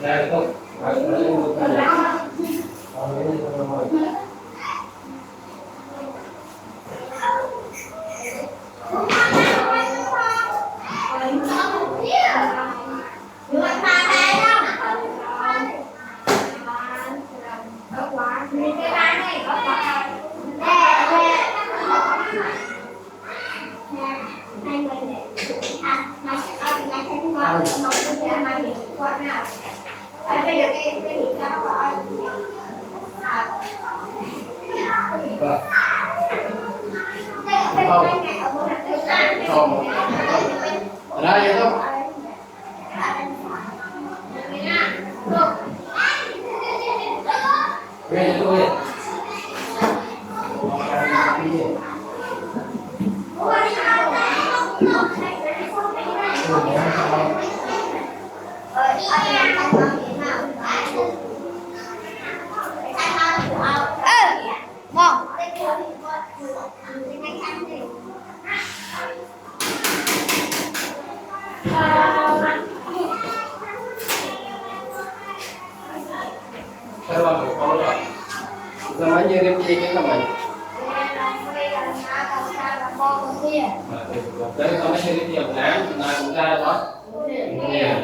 Đây không? Không. Ra vậy không? Về tôi. Sao bạn cũng có rồi. Sao mấy như đêm kia cái là mình. Đấy sao mấy như cái gì mà nán, nào cũng ra đó. Nè.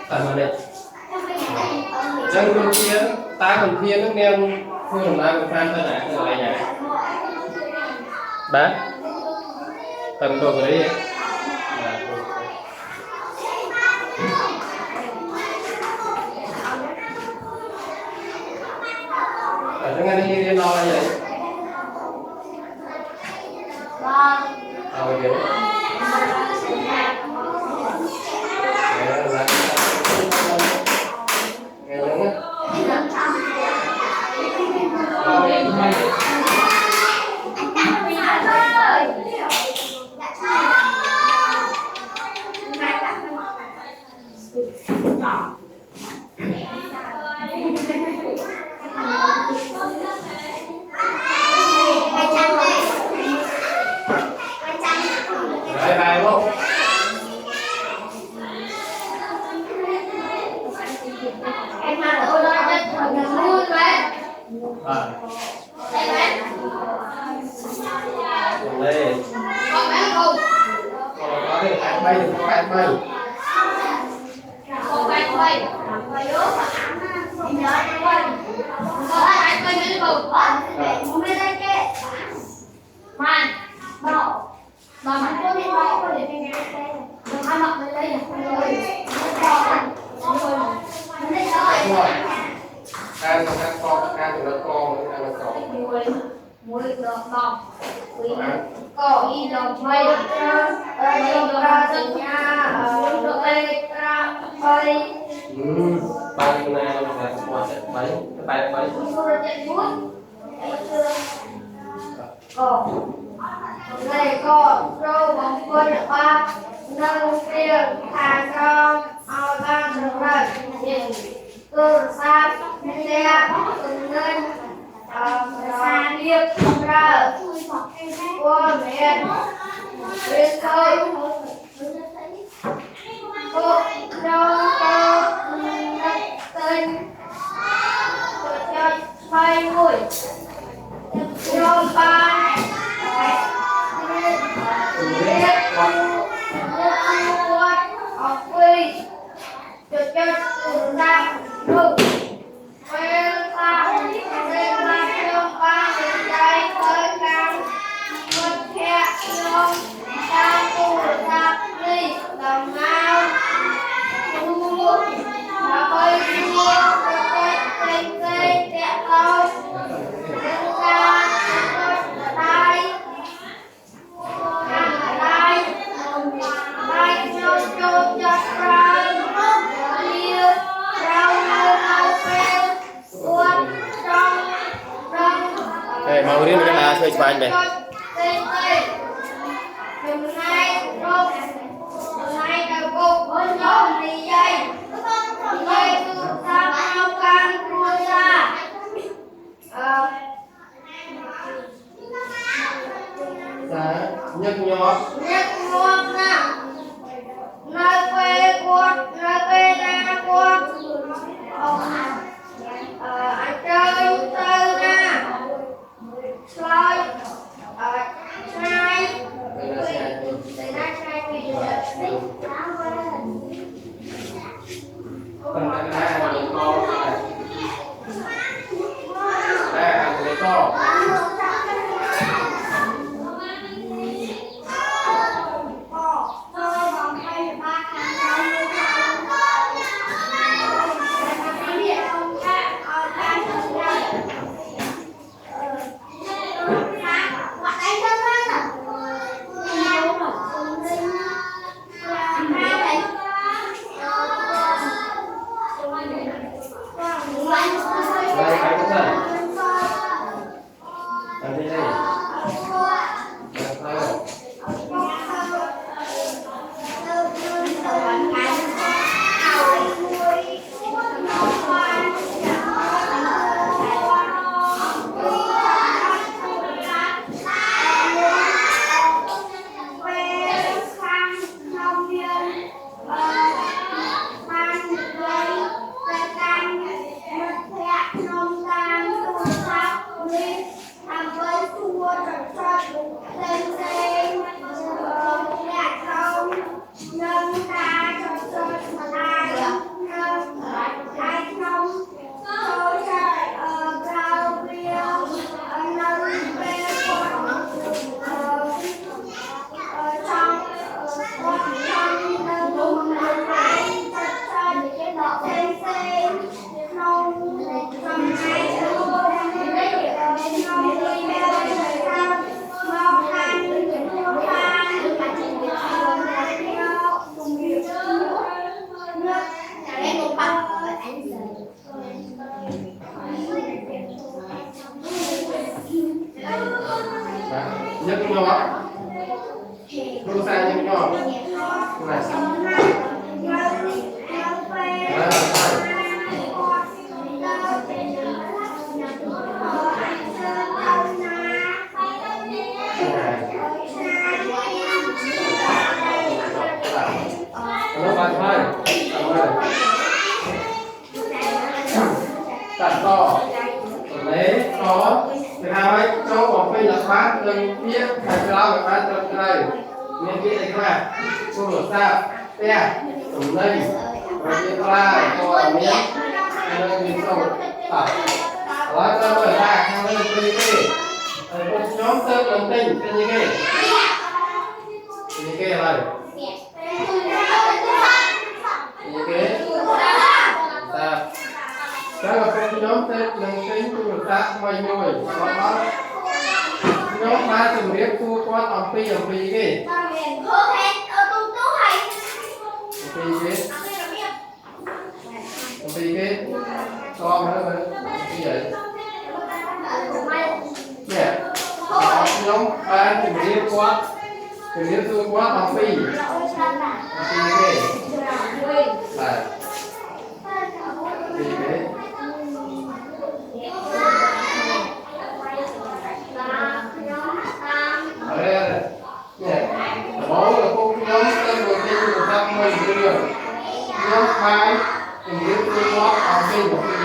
Tại mà đây. Chân bên kia, ta còn kia nước nem phương làm còn phan thế này là nhỉ? Bé. Tầm tôi cái đấy. Ở trong anh đi lo là vậy. Vậy. Đây có rau bóng quân ba nâng tiền thả trong ao ban được rồi từ xa xe từ ngân xa điệp ra qua miền bên khơi cô rau cô nâng tinh cho bay mùi rau ba Mau đi cái là chơi chụp ảnh này. Hãy subscribe cho kênh Ghiền Mì Gõ để không bỏ lỡ những video hấp dẫn. nhấc nhỏ đu sang nhấc nhỏ này nó bàn thôiตัดต่อlấy có thứ hai cho bỏ phi là bát lần phía phải lao là bát lần này nên kia này các bạn cô đổ sao te tủng đây và kia ra cô ở miếng đây mình xong tả nói cho người ta theo lên cái gì một nhóm tơ đồng tình cái gì cái này như thế ta đó là cái nhóm tết lần tính của người ta quay mồi và đó nhóm ba từng biết thu qua tầm phi cái phi cái con nữa như vậy nè nhóm ba từng biết thu qua tầm phi cái là ở đây nè bố là cô nhóm tên đầu tiên của ta mình đưa nhóm hai mình biết tôi có học sinh của mình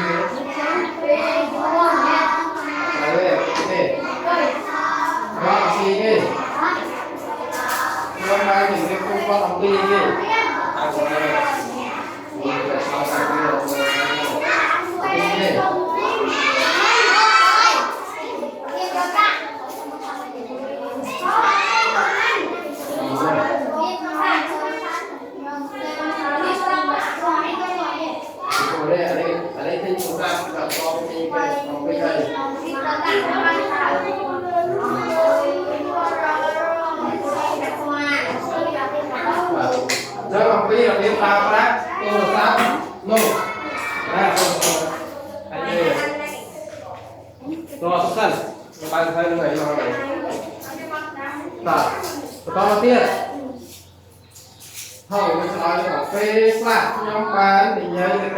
ở đây nè học sinh đi nhóm hai mình biết tôi có học sinh đi ở đây thì chúng ta có cái đây rồi học đi là đi vào đó tôi sao nô ra anh đây rồi sẵn bạn thấy này rồi ta to tiết hầu mình sẽ nói là phê lạc nhóm bán thì nhớ được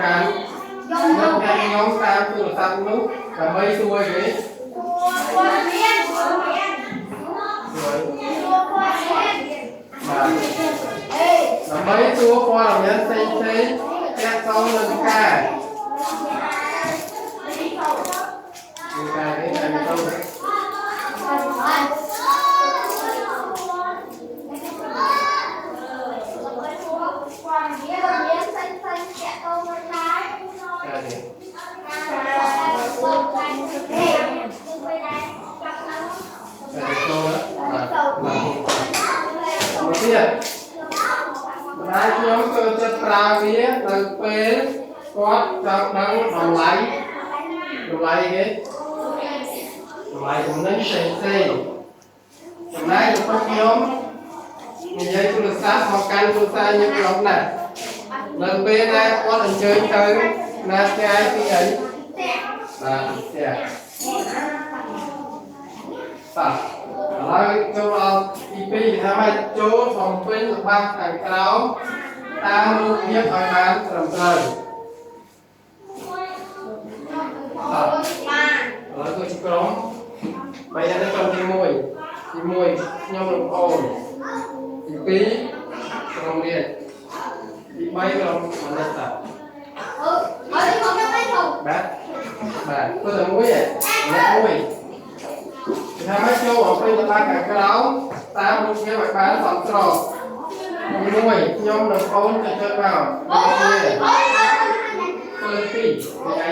cái nhóm ta từ tăng lúc và mấy xuôi đấy rồi mấy xua qua là nhấn xây các xong lần ca cái này không đang đồng lại cái đồng lại cũng nên xây hôm nay chúng ta nhóm mình dây tôi được sát một căn tôi sai như nhóm này lần bên này có lần chơi là cái ai thì ấy là sẽ rồi cho IPทำให้โจ้ของเป็นบางต่างเราตามรูปเรียบร้อยมาตรงเลยแล้วก็กลมไปยังได้ตรงที่มวยยอมลงโอนIP โรงเรียนอีกใบกลมมันจะตัดแบบเพื่อมวยและมวยทำให้โจ้ออกเป็นบางต่างเราตามรูปเรียบร้อยมาสองตรงมวยยอมลงโอนจะเจอเราเปิดปียังไง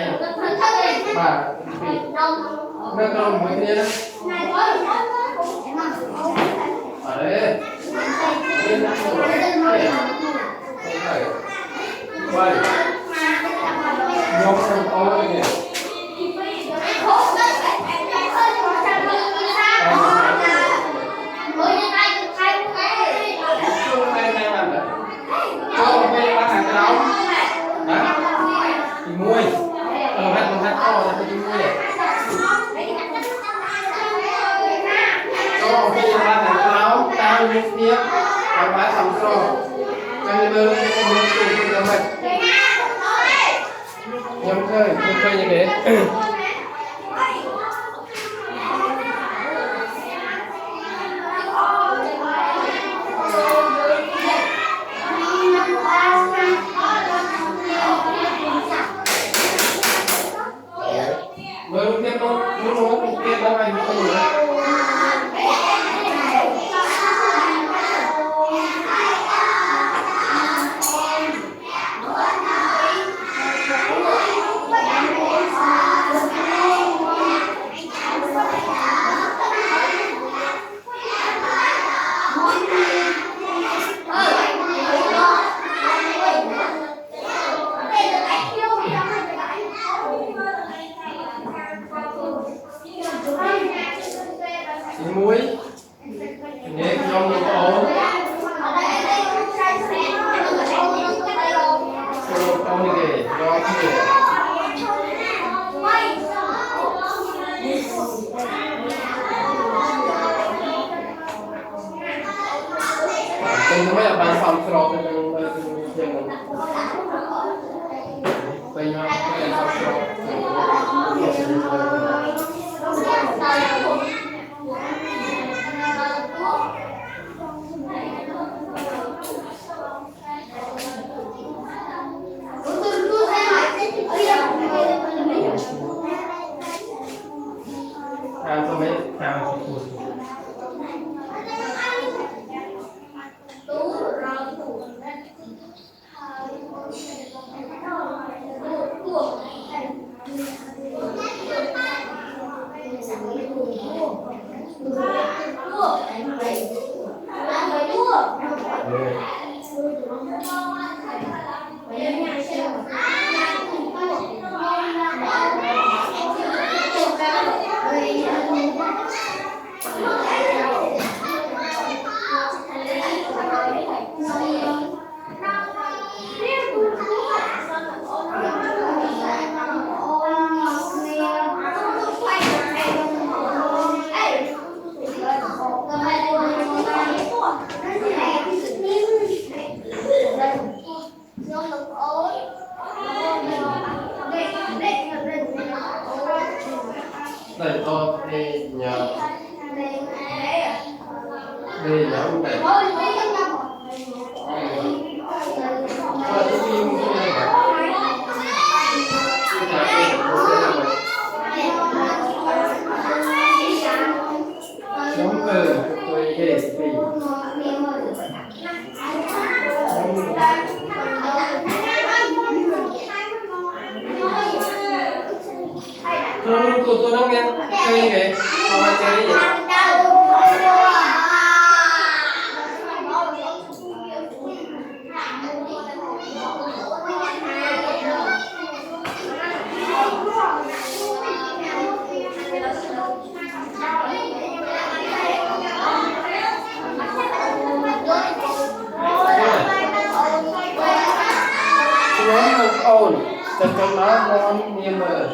แบบปีเมื่อกลมเหมือนนี้นะอะไรเล่นนักสู้ไปยกลงโอนเนี่ยtiếp và bá sắm rồi cho nên cái công việc của chúng mình nhóm chơi như thế mới tiếp không muốn tiếp đâu anh không nữa muối nhé trong một ổ con đi kì do kì từng mấy bạn phòng rồi từng đây to đi nhờ đi nhờ không để giống từ tôi kể gì tôi đang nghe chơi như thế không ai chơi gì chân trong nó ngon niêm mờ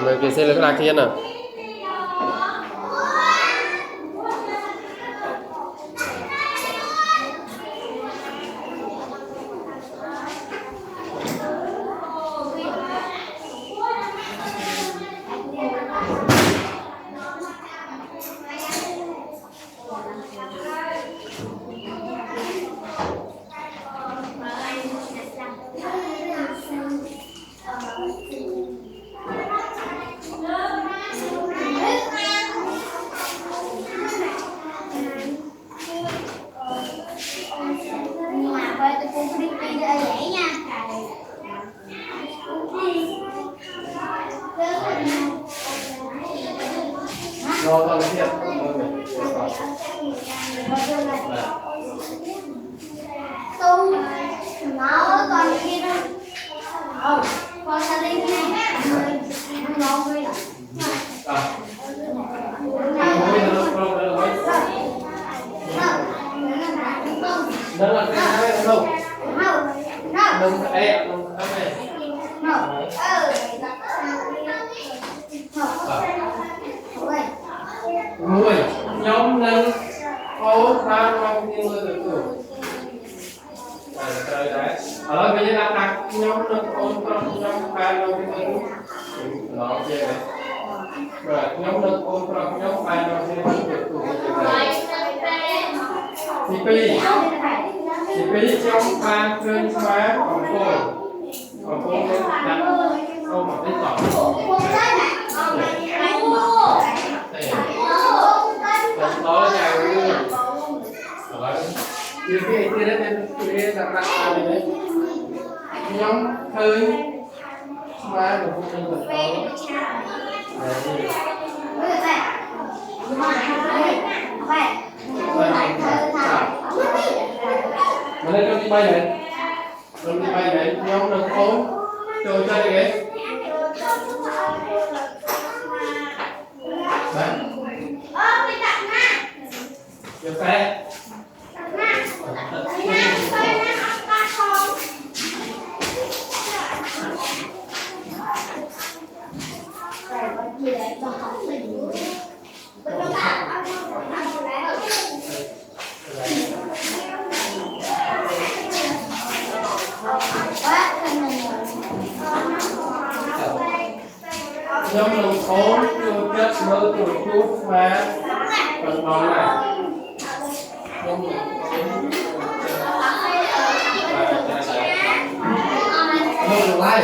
người kia sẽ là thiên à rồi con thiên tu nó còn kia đâu con ra đây này ngon rồi đó là cái đâu đừng e đừng người nhóm nâng cố ba mong như người được tưởng ở bây giờ đang đặt nhóm nâng ôn trong nhóm ba mong như người đó chơi đấy rồi nhóm nâng ôn trong nhóm ba mong như người được tưởng thì bây trong ba cơn xóa còn cô nên đặt câu một cái tỏ đó là nhà người điều kiện kia đấy kia đặt là đấy nhóm hơi mà được một nhân vật mà lên trong đi bay đấy trong đi bay đấy nhóm được khốn chơi chơi đấy được đấy nhóm đồng khốn tôi chất mơ tuổi chút mà còn nói này nhóm đồng khốn được lại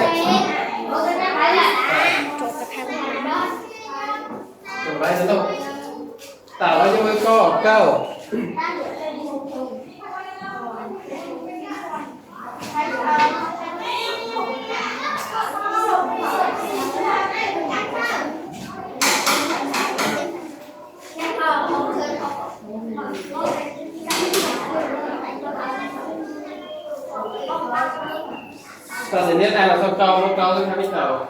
được lại được không tạo ra cho mấy co câu ta sẽ biết ai là sao câu nó câu thứ hai biết đầu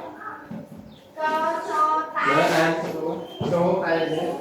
nhớ ai số ai nhớ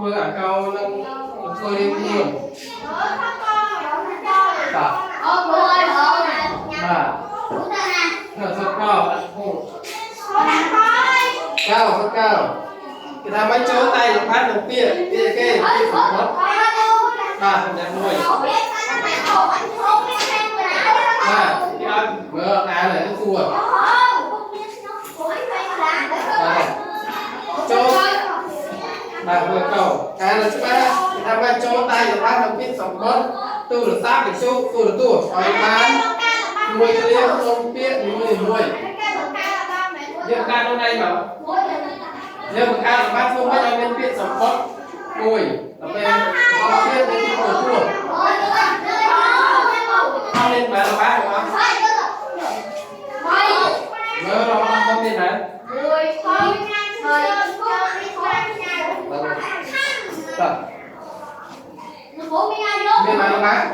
vừa cả câu nâng tôi đi nhiều ba là sao cao cao sao cao thì ta mới chối tay được phát đầu tiên kia kia mất ba không đẹp nuôi ba cái ăn vừa ăn này nó phù chối ba vừa cầu ăn là chúng ta ta mới chối tay được phát đầu tiên sống mất tôi được sát để chúc tôi được tuổi hỏi bán nuôi liêu không biết nuôi giờ ca hôm nay mà giờ một ca là bác không biết anh nên biết sống mất nuôi là về không biết đến cái tuổi tuổi không nên mà là bác của anh mơ nó không nên hả bên mà là bác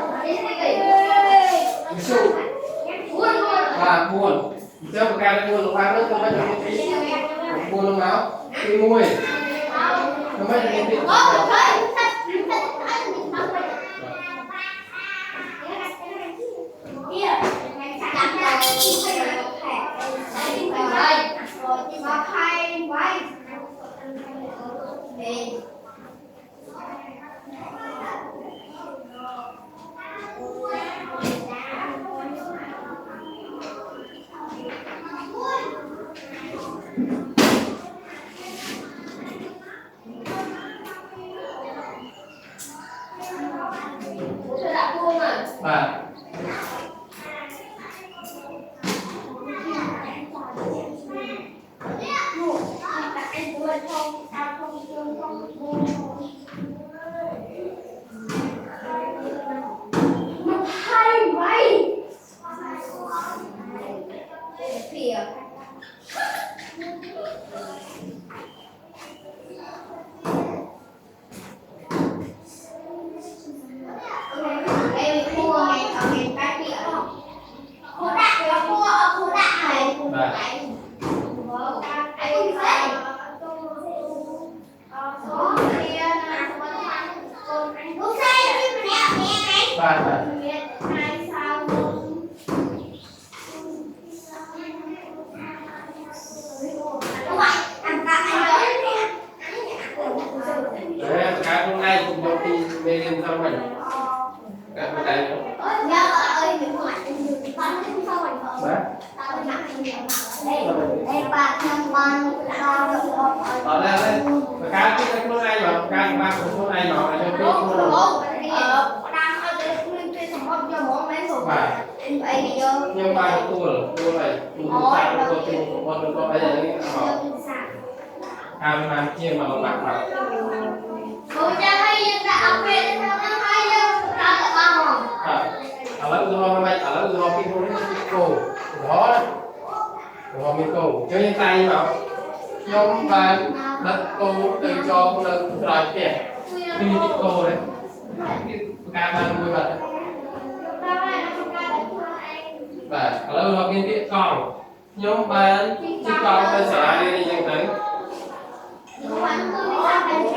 ví dụ và buồn giờ một ca là buồn là bác nữa không biết là cái buồn lông áo cái môi không biết là cái chuyện và cái hôm nay cùng nhau đi về đêm sau mình cái hôm nay ở đây đây cá cái hôm nay mà cá ba của hôm nay mà cho biết nhưng ba tua này tua sạc tua tua con có bây giờ cái làm chia mà bạc bạc ở lớp hôm nay ở lớp hôm kia cô đó rồi mình cô chơi như tay mà nhóm ba đất cô từ cho cô được rồi kìa đi cô đấy ca ba mươi bật và ở lớp hôm kia còn nhóm ba chỉ còn cơ sở đi như thế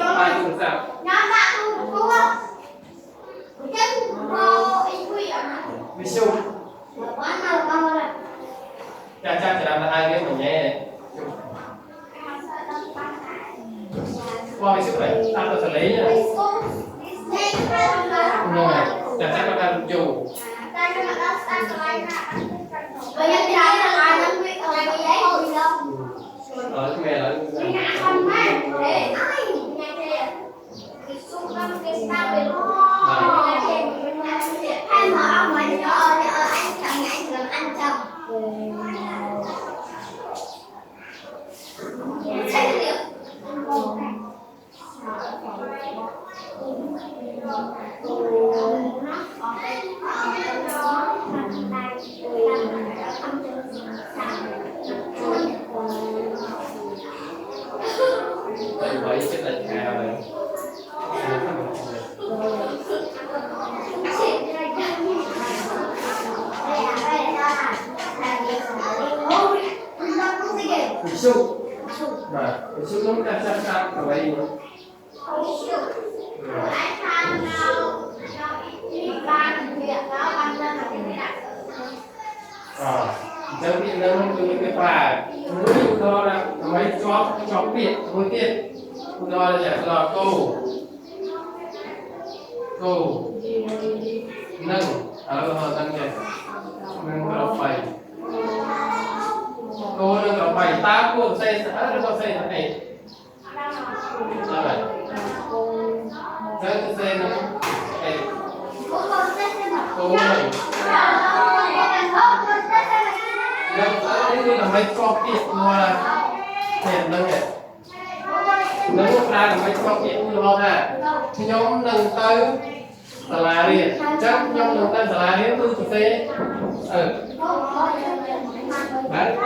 ba chúng ta ví dụ cha cha chỉ làm là hai cái mình nhé coi sức khỏe ta có thể lấy nhá nhưng mà chặt chẽ con ta dù ở cái mẹ là hay mà ông ấy cho anh chồng anh gần anh chồng tại vậy cái là nhà này su mà su nó cắt ở đây nữa giờ bị nó từ cái phà mũi đó là mấy chó biệt mũi tiệt đó là giải là câu nâng ở nâng này nâng vào phải câu nâng vào phải ta cô xây nó có xây thế này sao vậy giờ cái xây nó này câu này đây là mấy con tiệt mà thèm nâng này nâng lúc ra là mấy con tiệt lo ra nhóm nâng tới là đi chắc nhóm nâng tới là đi tôi sẽ đấy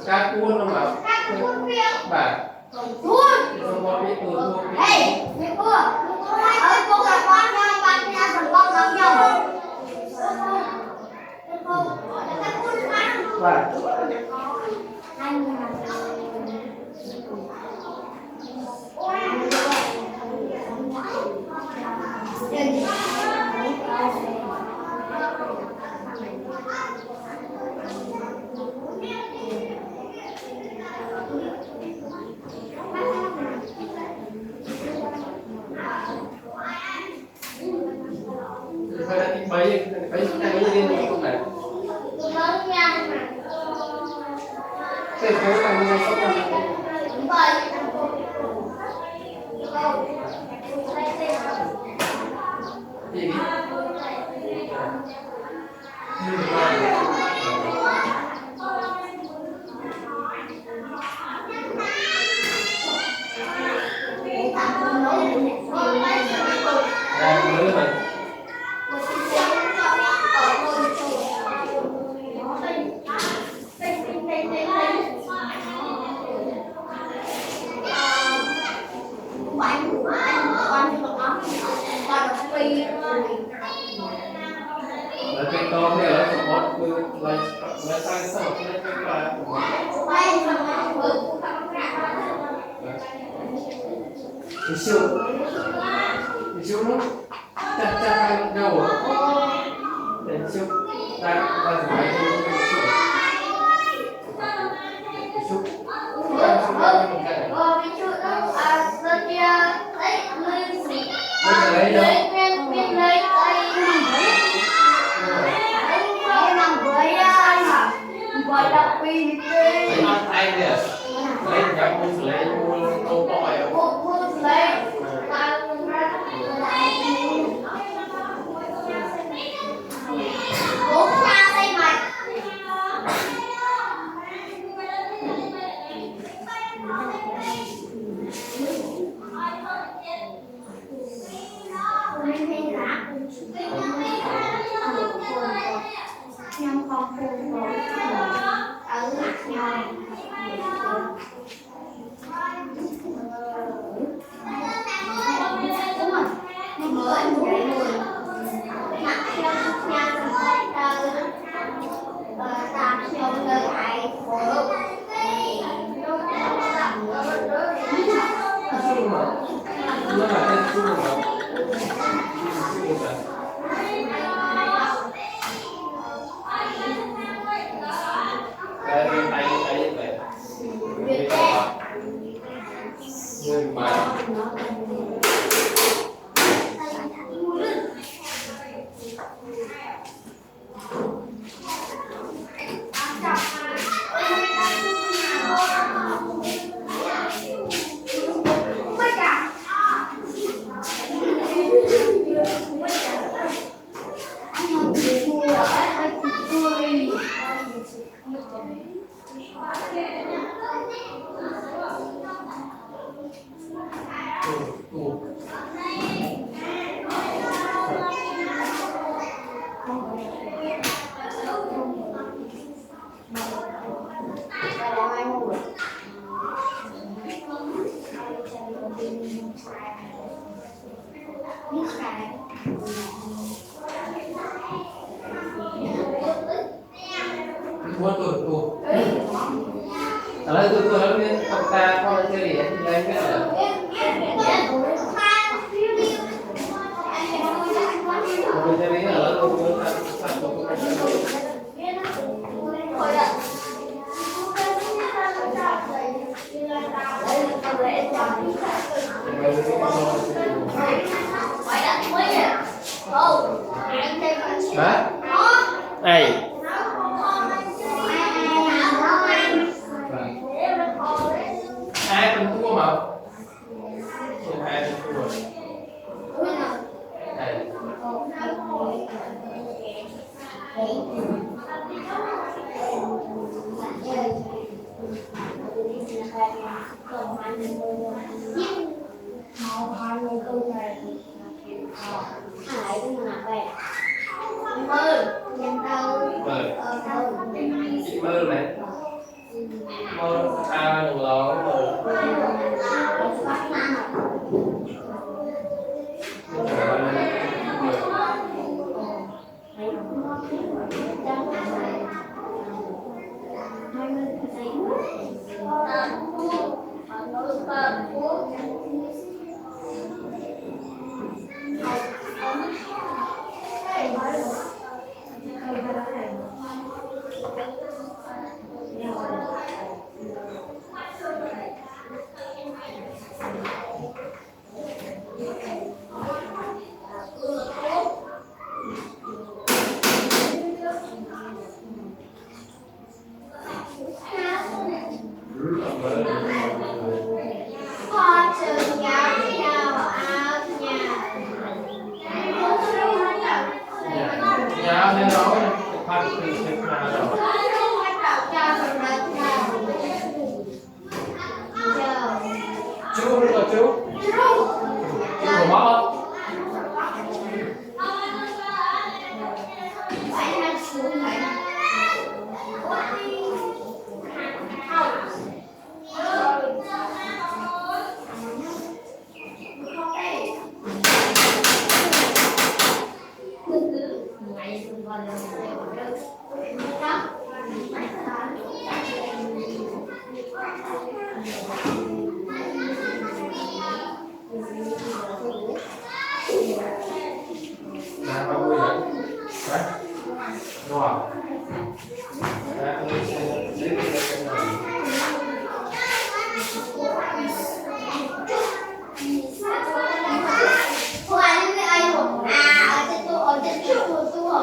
cá cuốn không ạ? Bà không có biết từ Hey, mẹ cô ơi, cô là con nha, bạn nha, còn con lắm nhau. bà phải là tìm bấy cái gì không này cái phố này nó có gì con này là một từ là sai sao nên cái là thì siêu nó chặt chặt hai đầu để siêu ta phải siêu ai nè lấy nhập mua lấy mua bòi nó là cái chung mà tay vậy nhưng mà buat tuh kalau itu kalau ini kita kalau cari ya lain kan ada kalau cari ya lalu Hey. Ai phân thua mà ai phân thua đây mơ này mơ ăn lẩu nên nói thật thì là chú rồi chú của má Nah, kamu ya, right? Wow. Nah, kamu sendiri Hôm nay với anh một ở trên trước một tour.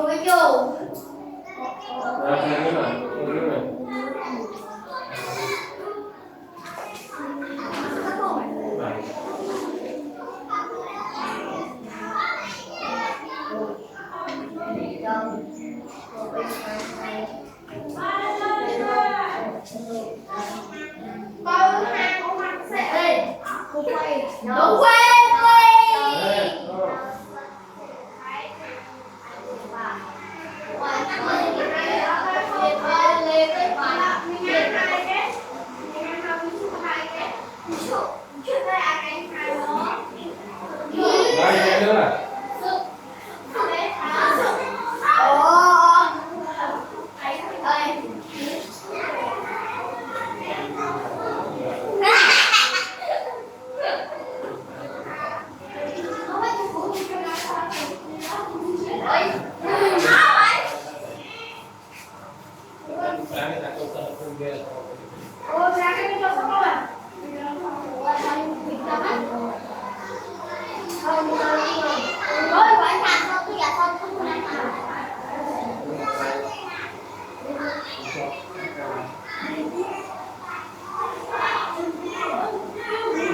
Với dù Đúng quê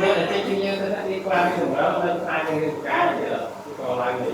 Nên là trên nhiên tôi đã đi qua cái đường đó nên ai như cái gì đó còn lại người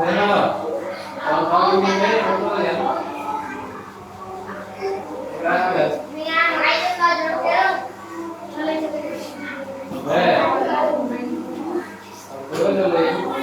thế nào còn có như thế không có gì ra được về bữa giờ lên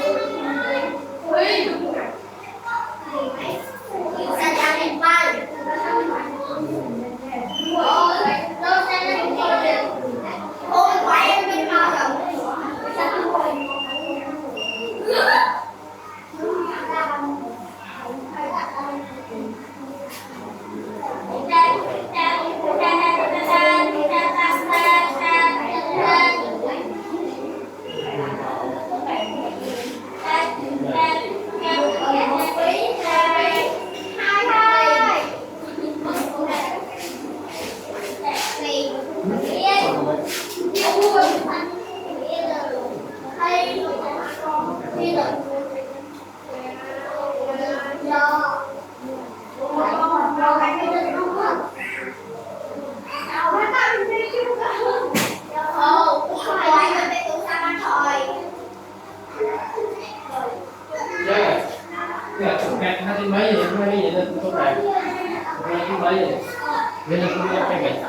hai trên mấy vậy nên tốt này hai trên mấy vậy nên là không có cái này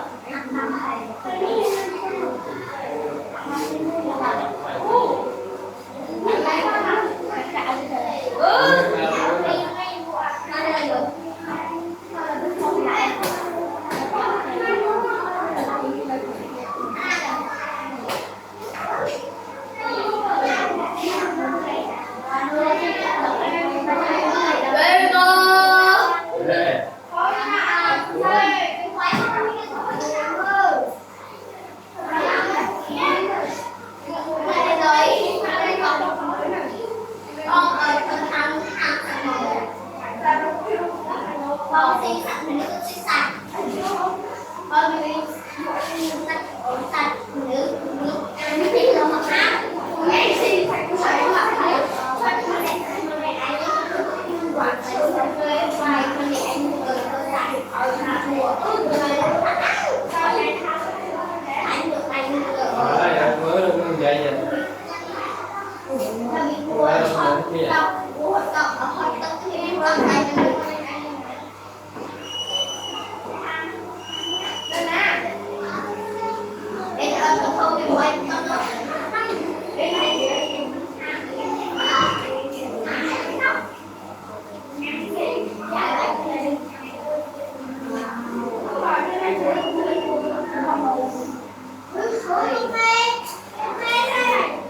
vậy vậy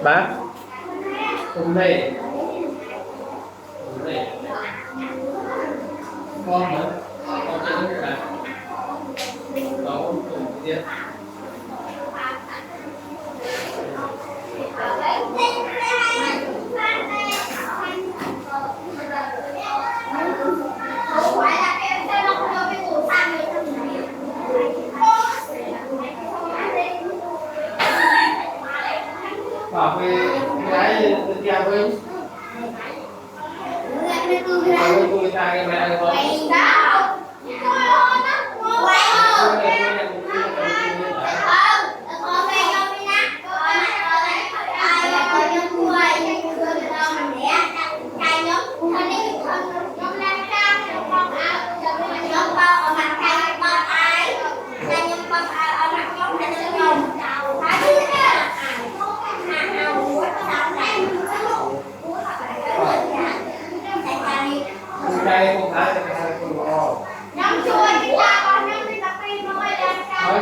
bác hôm nay con hả con chơi với bạn con cùng kia bảo về cái nhà với tôi ta cái mẹ con đây con thái con bò nhắm chui đi ra con nhắm đi tập đi nó quay lên cao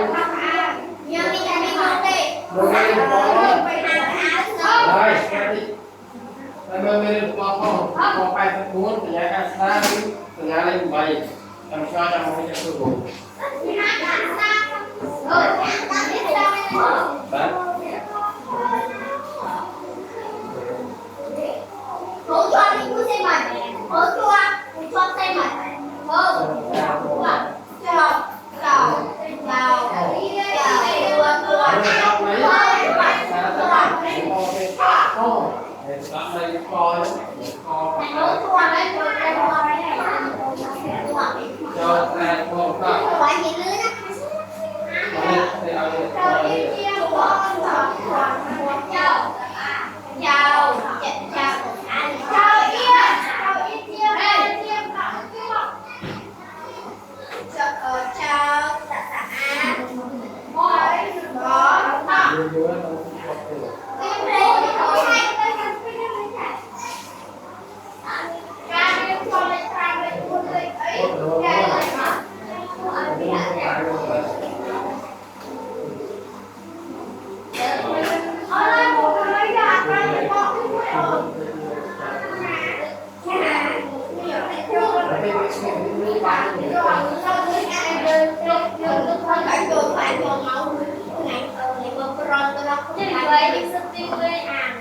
nhắm đi tập đi con đi rồi đây bò rồi mình con phải muốn từ nhà ăn xa từ nhà lên bày làm sao cho mọi người chơi cùng hỗ trợ đi mua xe mày hỗ trợ cho xe mày Jadi,